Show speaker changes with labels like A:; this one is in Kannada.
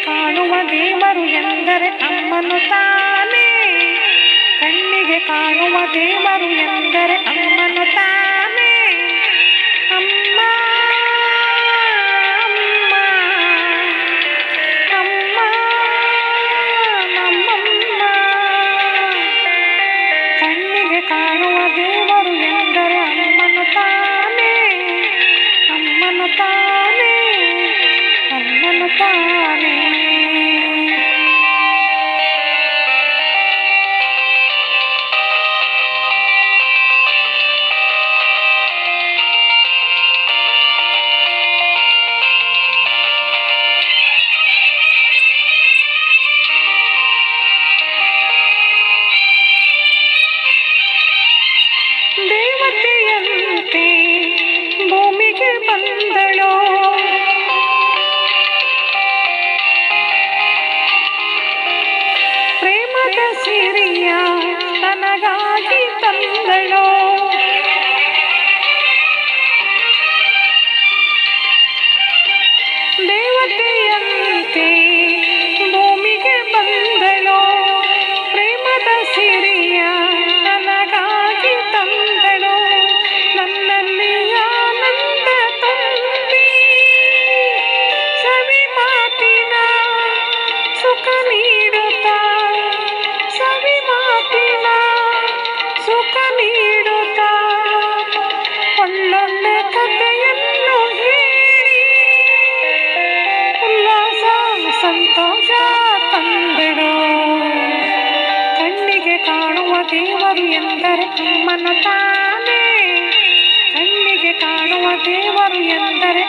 A: ಕಾಣುವ ದೇವರು ಎಂದರೆ ಅಮ್ಮನು ತಾನೇ. ಕಣ್ಣಿಗೆ ಕಾಣುವ ದೇವರು ಎಂದರೆ ಅಮ್ಮನು ತಾನೇ. ಅಮ್ಮ ಅಮ್ಮ ಅಮ್ಮ ನಮ್ಮಮ್ಮ. ಕಣ್ಣಿಗೆ ಕಾಣುವ ದೇವರು ಎಂದರೆ ಅಮ್ಮನು ತಾನೇ. ಅಮ್ಮನು ತಾನೇ, ಅಮ್ಮನು ತಾನೇ. ದೇವತೆಯಂತೆ ಭೂಮಿಗೆ ಬಂದಳೋ, ಪ್ರೇಮದ ಸಿರಿಯ ತನಗಾಗಿ ತಂದಳೋ. ದೇವತೆಯಂತೆ ಭೂಮಿಗೆ ಬಂದಳೋ, ಪ್ರೇಮದ ಸಿರಿಯ ತನಗಾಗಿ ತಂದಳೋ. ನನ್ನಲ್ಲಿ ಆನಂದ ತುಂಬಿ ಸವಿ ಮಾತಿನ ಸುಖ ನೀಡುತ್ತಾ, ಸವಿ ಮಾತಿನ ಸುಖ ನೀಡುತ್ತಾ, ಒಳ್ಳೊಳ್ಳೆ ಕಥೆಯನ್ನು ಹೇಳಿ ಉಲ್ಲಾಸ ಸಂತೋಷ ತಂದೆಡೋ. ಕಣ್ಣಿಗೆ ಕಾಣುವ ದೇವರು ಎಂದರೆ ಅಮ್ಮನು ತಾನೇ. ಕಣ್ಣಿಗೆ ಕಾಣುವ ದೇವರು ಎಂದರೆ